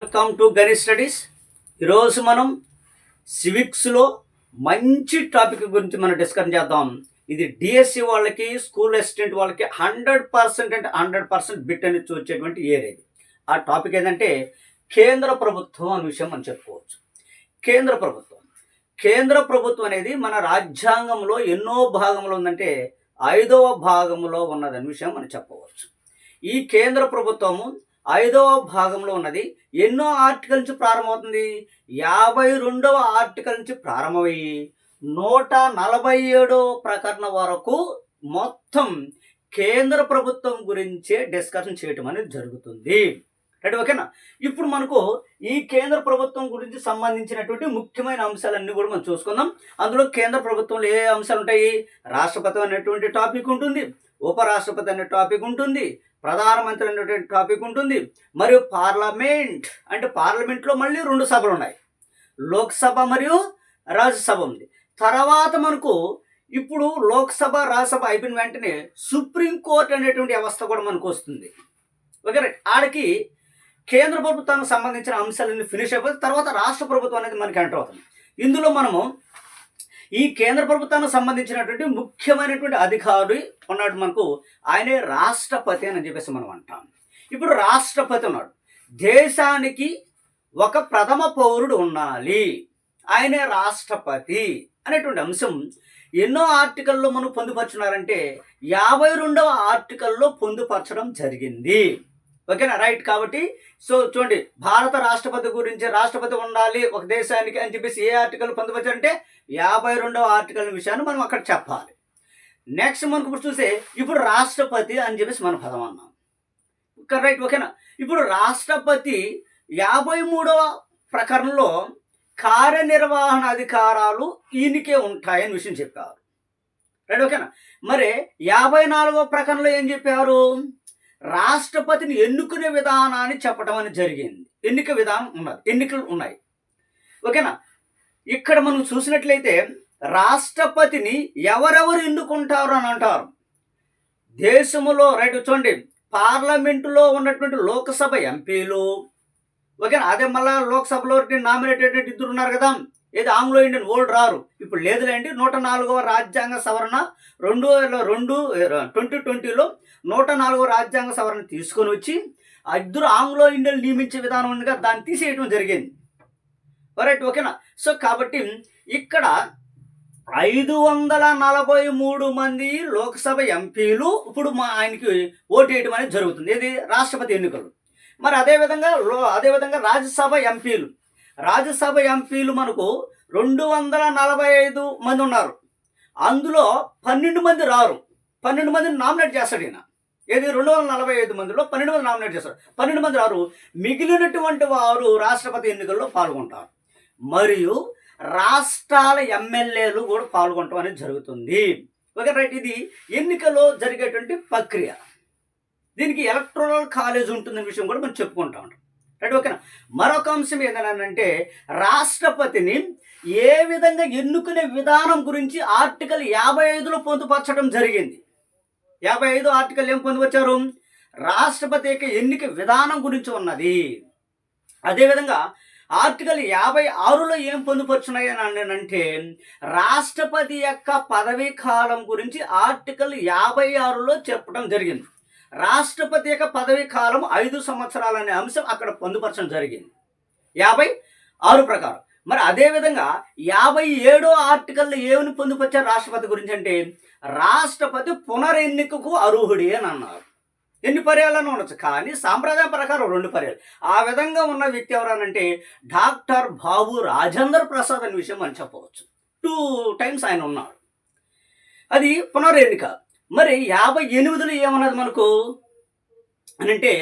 Welcome to Ganesh studies. ఈరోజు మనం సివిక్స్లో మంచి టాపిక్ గురించి మనం డిస్కస్ చేద్దాం. ఇది డిఎస్సి వాళ్ళకి, స్కూల్ అసిస్టెంట్ వాళ్ళకి 100% అంటే 100% బిట్ అని వచ్చేటువంటి ఏరియా. ఆ టాపిక్ ఏంటంటే కేంద్ర ప్రభుత్వం అనే విషయం మనం చెప్పుకోవచ్చు. కేంద్ర ప్రభుత్వం అనేది మన రాజ్యాంగంలో ఎన్నో భాగంలో ఉందంటే 5వ భాగంలో ఉన్నదనే విషయం మనం చెప్పవచ్చు. ఈ కేంద్ర ప్రభుత్వము 5వ భాగంలో ఉన్నది. ఎన్నో ఆర్టికల్ నుంచి ప్రారంభమవుతుంది? 52వ ఆర్టికల్ నుంచి ప్రారంభమయ్యి 147వ ప్రకరణ వరకు మొత్తం కేంద్ర ప్రభుత్వం గురించే డిస్కషన్ చేయటం అనేది జరుగుతుంది. రైట్, ఓకేనా? ఇప్పుడు మనకు ఈ కేంద్ర ప్రభుత్వం గురించి సంబంధించినటువంటి ముఖ్యమైన అంశాలన్నీ కూడా మనం చూసుకుందాం. అందులో కేంద్ర ప్రభుత్వంలో ఏ అంశాలు ఉంటాయి? రాష్ట్రపతి అనేటువంటి టాపిక్ ఉంటుంది, ఉపరాష్ట్రపతి అనే టాపిక్ ఉంటుంది, ప్రధానమంత్రి అనేటువంటి టాపిక్ ఉంటుంది, మరియు పార్లమెంట్ అంటే పార్లమెంట్లో మళ్ళీ 2 సభలు ఉన్నాయి, లోక్సభ మరియు రాజ్యసభ ఉంది. తర్వాత మనకు ఇప్పుడు లోక్సభ రాజ్యసభ అయిపోయిన వెంటనే సుప్రీంకోర్టు అనేటువంటి వ్యవస్థ కూడా మనకు వస్తుంది. Okay, right. ఆడికి కేంద్ర ప్రభుత్వానికి సంబంధించిన అంశాలన్నీ ఫినిష్ అయిపోతే తర్వాత రాష్ట్ర ప్రభుత్వం అనేది మనకి ఎంటర్ అవుతుంది. ఇందులో మనము ఈ కేంద్ర ప్రభుత్వానికి సంబంధించినటువంటి ముఖ్యమైనటువంటి అధికారి ఉన్నాడు మనకు, ఆయనే రాష్ట్రపతి అని చెప్పేసి మనం అంటాం. ఇప్పుడు రాష్ట్రపతి ఉన్నాడు. దేశానికి ఒక ప్రథమ పౌరుడు ఉండాలి, ఆయనే రాష్ట్రపతి అనేటువంటి అంశం ఎన్నో ఆర్టికల్లో మనం పొందుపరుచున్నారంటే 52వ ఆర్టికల్లో పొందుపరచడం జరిగింది. ఓకేనా, రైట్. కాబట్టి చూడండి, భారత రాష్ట్రపతి గురించి రాష్ట్రపతి ఉండాలి ఒక దేశానికి అని చెప్పేసి ఏ ఆర్టికల్ పొందుపరిచారంటే 52వ ఆర్టికల్ విషయాన్ని మనం అక్కడ చెప్పాలి. నెక్స్ట్ మనకు ఇప్పుడు చూస్తే ఇప్పుడు రాష్ట్రపతి అని చెప్పేసి మన పదం అన్నాం. రైట్, ఓకేనా. ఇప్పుడు రాష్ట్రపతి 53వ ప్రకరణలో కార్యనిర్వహణ అధికారాలు ఈయనకే ఉంటాయని విషయం చెప్పారు. రైట్, ఓకేనా. మరి 54వ ప్రకరణలో ఏం చెప్పారు? రాష్ట్రపతిని ఎన్నుకునే విధానాన్ని చెప్పడం అనేది జరిగింది. ఎన్నిక విధానం ఉన్నది, ఎన్నికలు ఉన్నాయి. ఓకేనా. ఇక్కడ మనం చూసినట్లయితే రాష్ట్రపతిని ఎవరెవరు ఎన్నుకుంటారు అని అంటారు. దేశంలో రైట్ చూడండి, పార్లమెంటులో ఉన్నటువంటి లోక్సభ ఎంపీలు, ఓకేనా. అదే మళ్ళీ లోక్సభలో నామినేటెడ్ 2 ఉన్నారు కదా, ఏది ఆంగ్లో ఇండియన్ ఓల్డ్ రారు, ఇప్పుడు లేదులేండి. 104వ రాజ్యాంగ సవరణ 2020లో 104వ రాజ్యాంగ సవరణ తీసుకొని వచ్చి 2 ఆంగ్లో ఇండియన్ నియమించే విధానం ఉందిగా, దాన్ని తీసేయడం జరిగింది. రైట్, ఓకేనా. సో కాబట్టి ఇక్కడ 543 మంది లోక్సభ ఎంపీలు ఇప్పుడు ఆయనకి ఓటు వేయడం అనేది జరుగుతుంది, ఏది రాష్ట్రపతి ఎన్నికలు. మరి అదేవిధంగా రాజ్యసభ ఎంపీలు మనకు 245 మంది ఉన్నారు. అందులో 12 మంది రారు, 12 మందిని నామినేట్ చేస్తాడు ఈయన. ఏది 245 మందిలో 12 మంది నామినేట్ చేస్తారు, 12 మంది రారు. మిగిలినటువంటి వారు రాష్ట్రపతి ఎన్నికల్లో పాల్గొంటారు. మరియు రాష్ట్రాల ఎమ్మెల్యేలు కూడా పాల్గొనడం అనేది జరుగుతుంది. Okay, right. ఇది ఎన్నికలో జరిగేటువంటి ప్రక్రియ. దీనికి ఎలక్టోరల్ కాలేజ్ ఉంటుందనే విషయం కూడా మనం చెప్పుకుంటా ఉంటాం. రైట్, ఓకేనా. మరొక అంశం ఏంటంటే రాష్ట్రపతిని ఏ విధంగా ఎన్నుకునే విధానం గురించి ఆర్టికల్ 55లో పొందుపరచడం జరిగింది. 55 ఆర్టికల్ ఏం పొందుపరిచారు? రాష్ట్రపతి యొక్క ఎన్నిక విధానం గురించి ఉన్నది. అదేవిధంగా ఆర్టికల్ 56లో ఏం పొందుపరుచున్నాయి అని అంటే రాష్ట్రపతి యొక్క పదవీ కాలం గురించి ఆర్టికల్ 56లో చెప్పడం జరిగింది. రాష్ట్రపతి యొక్క పదవీ కాలం 5 సంవత్సరాలు అనే అంశం అక్కడ పొందుపరచడం జరిగింది 56 ప్రకారం. మరి అదేవిధంగా 57వ ఆర్టికల్లో ఏమని పొందుపరిచారు రాష్ట్రపతి గురించి అంటే రాష్ట్రపతి పునరెన్నికకు అర్హుడి అని అన్నారు. ఎన్ని పర్యాలను ఉండొచ్చు, కానీ సాంప్రదాయం ప్రకారం 2 పర్యాలు. ఆ విధంగా ఉన్న వ్యక్తి ఎవరనంటే డాక్టర్ బాబు రాజేంద్ర ప్రసాద్ అనే విషయం మనం చెప్పవచ్చు. 2 టైమ్స్ ఆయన ఉన్నాడు, అది పునరెన్నిక. మరి 58లో ఏమన్నది మనకు అని అంటే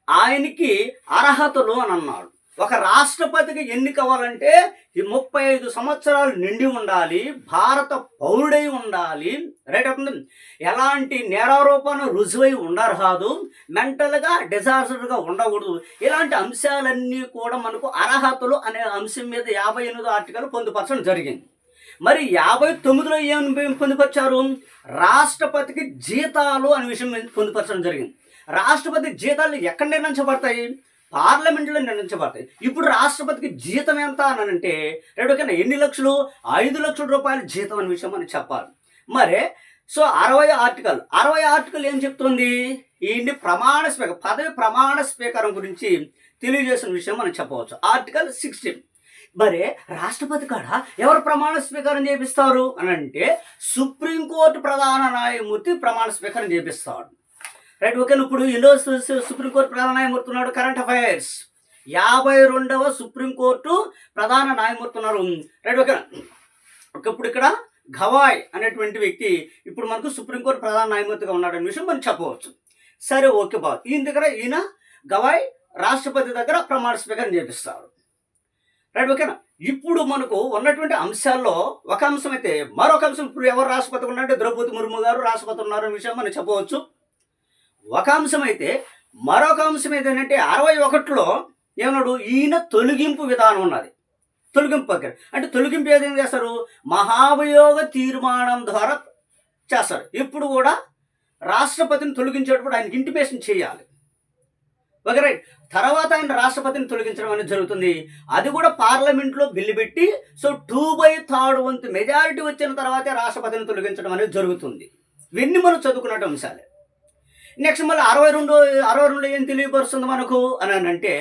ఆయనకి అర్హతలు అని అన్నాడు. ఒక రాష్ట్రపతికి ఎన్నిక అవ్వాలంటే 35 సంవత్సరాలు నిండి ఉండాలి, భారత పౌరుడై ఉండాలి, రైట్ అవుతుంది, ఎలాంటి నేరారోపణ రుజువై ఉండరాదు, మెంటల్గా డిజార్డర్గా ఉండకూడదు. ఇలాంటి అంశాలన్నీ కూడా మనకు అర్హతలు అనే అంశం మీద 58వ ఆర్టికల్ పొందుపరచడం జరిగింది. మరి 59లో ఏం పొందుపరిచారు? రాష్ట్రపతికి జీతాలు అనే విషయం పొందుపరచడం జరిగింది. రాష్ట్రపతి జీతాలు ఎక్కడ నిర్ణయించబడతాయి? పార్లమెంట్లో నిర్ణయించబడతాయి. ఇప్పుడు రాష్ట్రపతికి జీతం ఎంత అని అంటే ఓకేనా, ఎన్ని లక్షలు? 5 లక్షల రూపాయల జీతం అనే విషయం మనం చెప్పాలి. మరి సో 60 ఆర్టికల్ ఏం చెప్తుంది? ఈ ప్రమాణ స్వీకారం, పదవి ప్రమాణ స్వీకారం గురించి తెలియజేసిన విషయం మనం చెప్పవచ్చు. ఆర్టికల్ 16. మరి రాష్ట్రపతి కాడ ఎవరు ప్రమాణ స్వీకారం చేపిస్తారు అని అంటే సుప్రీంకోర్టు ప్రధాన న్యాయమూర్తి ప్రమాణ స్వీకారం చేపిస్తాడు. Right, okay. ఇప్పుడు ఎన్నో సుప్రీంకోర్టు ప్రధాన న్యాయమూర్తి ఉన్నాడు? కరెంట్ అఫైర్స్ 52వ సుప్రీంకోర్టు ప్రధాన న్యాయమూర్తి ఉన్నారు. Right, okay. ఇప్పుడు ఇక్కడ గవాయ్ అనేటువంటి వ్యక్తి ఇప్పుడు మనకు సుప్రీంకోర్టు ప్రధాన న్యాయమూర్తిగా ఉన్నాడనే విషయం మనం చెప్పవచ్చు. సరే, ఓకే బాబు. ఈయన గవాయ్ రాష్ట్రపతి దగ్గర ప్రమాణ స్వీకారం చేపిస్తారు. రైట్, ఓకేనా. ఇప్పుడు మనకు ఉన్నటువంటి అంశాల్లో ఒక అంశం అయితే మరొక అంశం, ఇప్పుడు ఎవరు రాష్ట్రపతి ఉన్నారంటే ద్రౌపది ముర్ము గారు రాష్ట్రపతి ఉన్నారనే విషయం మనం చెప్పవచ్చు. ఒక అంశం అయితే మరొక అంశం ఏంటంటే 61లో ఏమన్నాడు? ఈయన తొలగింపు విధానం ఉన్నది. తొలగింపు ప్రక్రియ అంటే తొలగింపు ఏదైనా చేస్తారు? మహాభియోగ తీర్మానం ద్వారా చేస్తారు. ఇప్పుడు కూడా రాష్ట్రపతిని తొలగించేటప్పుడు ఆయనకి ఇంటిమేషన్ చేయాలి. Okay, right. తర్వాత ఆయన రాష్ట్రపతిని తొలగించడం అనేది జరుగుతుంది. అది కూడా పార్లమెంట్లో బిల్లు పెట్టి సో 2/3 వంతు మెజారిటీ వచ్చిన తర్వాతే రాష్ట్రపతిని తొలగించడం అనేది జరుగుతుంది. ఇవన్నీ మనం చదువుకున్న అంశాలే. నెక్స్ట్ మళ్ళీ 62 ఏం తెలియపరుస్తుంది మనకు అని అంటే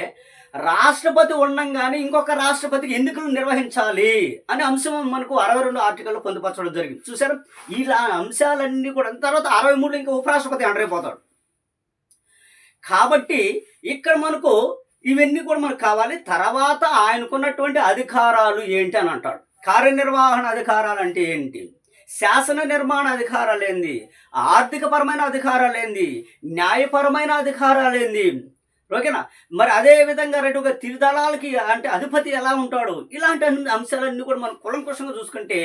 రాష్ట్రపతి ఉండంగానే ఇంకొక రాష్ట్రపతికి ఎన్నికలు నిర్వహించాలి అనే అంశం మనకు 62 ఆర్టికల్లో పొందుపరచడం జరిగింది. చూసారా, ఇలా అంశాలన్నీ కూడా తర్వాత 63లో ఇంకా ఉపరాష్ట్రపతి ఎంటర్ అయిపోతాడు. కాబట్టి ఇక్కడ మనకు ఇవన్నీ కూడా మనకు కావాలి. తర్వాత ఆయనకున్నటువంటి అధికారాలు ఏంటి అని అంటాడు. కార్యనిర్వహణ అధికారాలు అంటే ఏంటి? శాసన నిర్మాణ అధికారాలు ఏంది? ఆర్థికపరమైన అధికారాలు ఏంది? న్యాయపరమైన అధికారాలు ఏంది? ఓకేనా. మరి అదే విధంగా రెండుగా తిరుదళాలకి అంటే అధిపతి ఎలా ఉంటాడు? ఇలాంటి అంశాలన్నీ కూడా మనం కులంకుశంగా చూసుకుంటే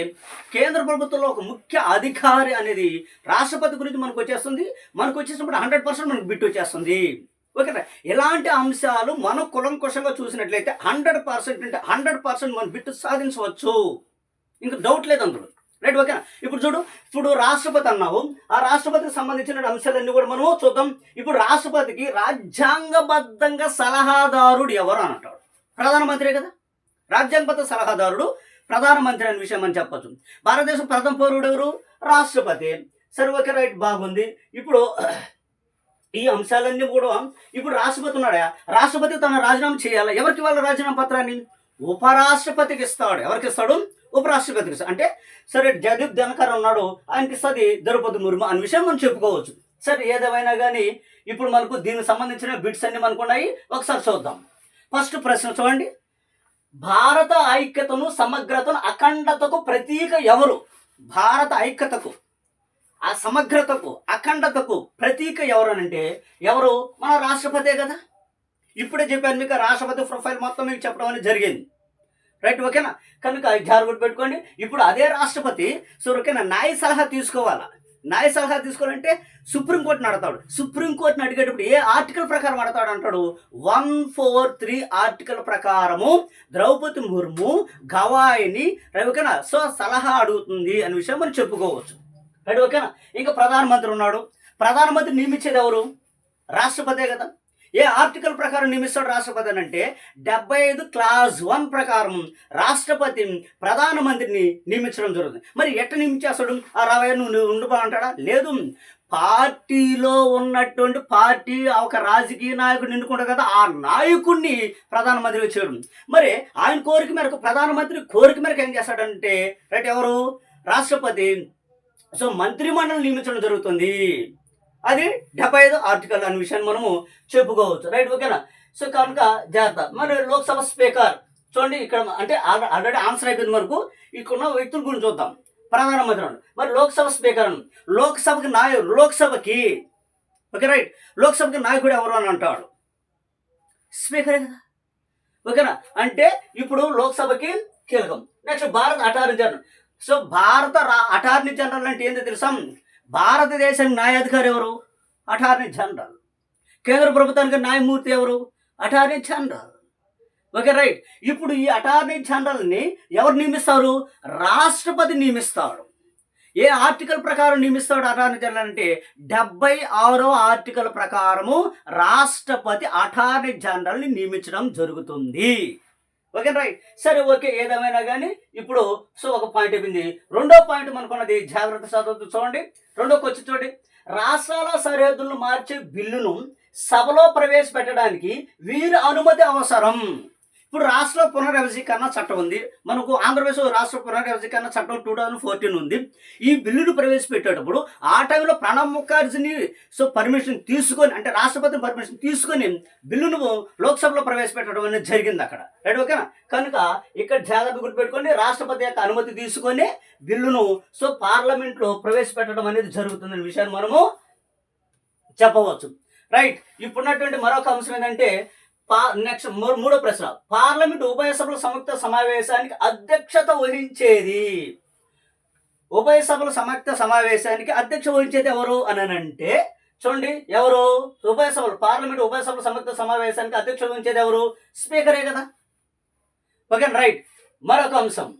కేంద్ర ప్రభుత్వంలో ఒక ముఖ్య అధికారి అనేది రాష్ట్రపతి గురించి మనకు వచ్చేస్తుంది. మనకు వచ్చేసినప్పుడు 100% మనకు బిట్ వచ్చేస్తుంది. ఓకేనా. ఇలాంటి అంశాలు మనం కులంకుశంగా చూసినట్లయితే 100% అంటే 100% మనం బిట్టు సాధించవచ్చు. ఇంకా డౌట్ లేదు అందులో. రైట్, ఓకేనా. ఇప్పుడు చూడు, ఇప్పుడు రాష్ట్రపతి అన్నావు, ఆ రాష్ట్రపతికి సంబంధించిన అంశాలన్నీ కూడా మనం చూద్దాం. ఇప్పుడు రాష్ట్రపతికి రాజ్యాంగబద్ధంగా సలహాదారుడు ఎవరు అని అంటాడు? ప్రధానమంత్రి కదా. రాజ్యాంగబద్ధ సలహాదారుడు ప్రధానమంత్రి అనే విషయం మనం చెప్పచ్చు. భారతదేశం ప్రథమ పౌరుడు ఎవరు? రాష్ట్రపతి. సరే, ఓకే, రైట్, బాగుంది. ఇప్పుడు ఈ అంశాలన్నీ కూడా ఇప్పుడు రాష్ట్రపతి ఉన్నాడా? రాష్ట్రపతి తన రాజీనామా చేయాలి. ఎవరికి వాళ్ళ రాజీనామా పత్రాన్ని? ఉపరాష్ట్రపతికి ఇస్తాడు. ఎవరికి ఇస్తాడు? ఉపరాష్ట్రపతికి ఇస్తాడు. అంటే సరే, జగదీప్ ధన్కర్ ఉన్నాడు, ఆయనకి ఇస్తుంది ద్రౌపది ముర్ము అనే విషయం మనం చెప్పుకోవచ్చు. సరే, ఏదేమైనా కానీ ఇప్పుడు మనకు దీనికి సంబంధించిన బిట్స్ అన్ని మనకు ఉన్నాయి. ఒకసారి చూద్దాం. ఫస్ట్ ప్రశ్న చూడండి. భారత ఐక్యతను, సమగ్రతను, అఖండతకు ప్రతీక ఎవరు? భారత ఐక్యతకు, ఆ సమగ్రతకు, అఖండతకు ప్రతీక ఎవరు అని అంటే ఎవరు? మన రాష్ట్రపతే కదా. ఇప్పుడే చెప్పాను మీకు, రాష్ట్రపతి ప్రొఫైల్ మొత్తం మీకు చెప్పడం అనేది జరిగింది. రైట్, ఓకేనా. కనుక జాగ్రత్త పెట్టుకోండి. ఇప్పుడు అదే రాష్ట్రపతి సో ఓకేనా న్యాయ సలహా తీసుకోవాలా. న్యాయ సలహా తీసుకోవాలంటే సుప్రీంకోర్టుని అడతాడు. సుప్రీంకోర్టుని అడిగేటప్పుడు ఏ ఆర్టికల్ ప్రకారం అడతాడు అంటాడు? 143 ఆర్టికల్ ప్రకారము ద్రౌపది ముర్ము గవాయిని ఓకేనా సో సలహా అడుగుతుంది అనే విషయం మనం చెప్పుకోవచ్చు. రైట్, ఓకేనా. ఇంకా ప్రధానమంత్రి ఉన్నాడు. ప్రధానమంత్రి నియమించేది ఎవరు? రాష్ట్రపతే కదా. ఏ ఆర్టికల్ ప్రకారం నియమిస్తాడు రాష్ట్రపతి అని అంటే 75 క్లాజ్ 1 ప్రకారం రాష్ట్రపతి ప్రధానమంత్రిని నియమించడం జరుగుతుంది. మరి ఎట్ట నియమించేస్తాడు? ఆ రావయ్య నువ్వు ఉండిపో అంటాడా? లేదు. పార్టీలో ఉన్నటువంటి పార్టీ ఒక రాజకీయ నాయకుడు ఎన్నుకుంటారు కదా, ఆ నాయకుడిని ప్రధానమంత్రిగా చేయడం. మరి ఆయన కోరిక మేరకు, ప్రధానమంత్రి కోరిక మేరకు ఏం చేస్తాడంటే రైట్ ఎవరు? రాష్ట్రపతి సో మంత్రిమండలి నియమించడం జరుగుతుంది. అది 75 ఆర్టికల్ అనే విషయాన్ని మనము చెప్పుకోవచ్చు. రైట్, ఓకేనా. సో కనుక జాగ్రత్త. మరి లోక్సభ స్పీకర్ చూడండి, ఇక్కడ అంటే ఆల్రెడీ ఆన్సర్ అయిపోయింది మనకు. ఇక్కడ ఉన్న వ్యక్తుల గురించి చూద్దాం. ప్రధానమంత్రి మరి లోక్సభ స్పీకర్, లోక్సభకి లోక్సభకి ఓకే, రైట్, లోక్సభకి నాయకుడు ఎవరు అని అంటాడు? స్పీకరే కదా. ఓకేనా. అంటే ఇప్పుడు లోక్సభకి కీలకం. నెక్స్ట్ భారత అటార్నీ జనరల్. సో భారత అటార్నీ జనరల్ అంటే ఏంటో తెలుసా? భారతదేశానికి న్యాయాధికారి ఎవరు? Attorney general. కేంద్ర ప్రభుత్వానికి న్యాయమూర్తి ఎవరు? Attorney general. Okay, right. ఇప్పుడు ఈ అటార్నీ జనరల్ని ఎవరు నియమిస్తారు? రాష్ట్రపతి నియమిస్తాడు. ఏ ఆర్టికల్ ప్రకారం నియమిస్తాడు అటార్నీ జనరల్ అంటే 76వ ఆర్టికల్ ప్రకారము రాష్ట్రపతి అటార్నీ జనరల్ని నియమించడం జరుగుతుంది. Okay right. సరే ఓకే, ఏదేమైనా కానీ ఇప్పుడు ఒక పాయింట్ అయిపోయింది. రెండో పాయింట్ మనకున్నది, జాగ్రత్త చదువుతూ చూడండి. రెండోకి వచ్చి చూడండి, రాష్ట్రాల సరిహద్దులను మార్చే బిల్లును సభలో ప్రవేశపెట్టడానికి వీరి అనుమతి అవసరం. ఇప్పుడు రాష్ట్ర పునర్వ్యవస్థీకరణ చట్టం ఉంది మనకు. ఆంధ్రప్రదేశ్ రాష్ట్ర పునర్వ్యవస్థీకరణ చట్టం 2014 ఉంది. ఈ బిల్లును ప్రవేశపెట్టేటప్పుడు ఆ టైంలో ప్రణబ్ ముఖర్జీని పర్మిషన్ తీసుకొని, అంటే రాష్ట్రపతి పర్మిషన్ తీసుకొని బిల్లును లోక్సభలో ప్రవేశపెట్టడం అనేది జరిగింది అక్కడ. రైట్, ఓకేనా? కనుక ఇక్కడ జాగ్రత్త గుర్తుపెట్టుకోండి, రాష్ట్రపతి యొక్క అనుమతి తీసుకొని బిల్లును పార్లమెంట్లో ప్రవేశపెట్టడం అనేది జరుగుతుందనే విషయాన్ని మనము చెప్పవచ్చు. రైట్. ఇప్పుడున్నటువంటి మరొక అంశం ఏంటంటే నెక్స్ట్ మూడో ప్రశ్న, పార్లమెంట్ ఉభయ సభల సంయుక్త సమావేశానికి అధ్యక్షత వహించేది. ఉభయ సభల సంయుక్త సమావేశానికి అధ్యక్ష వహించేది ఎవరు అని అంటే చూడండి, ఎవరు? ఉభయ సభలు, పార్లమెంట్ ఉభయ సభల సంయుక్త సమావేశానికి అధ్యక్ష వహించేది ఎవరు? స్పీకరే కదా. Okay right. మరొక అంశం,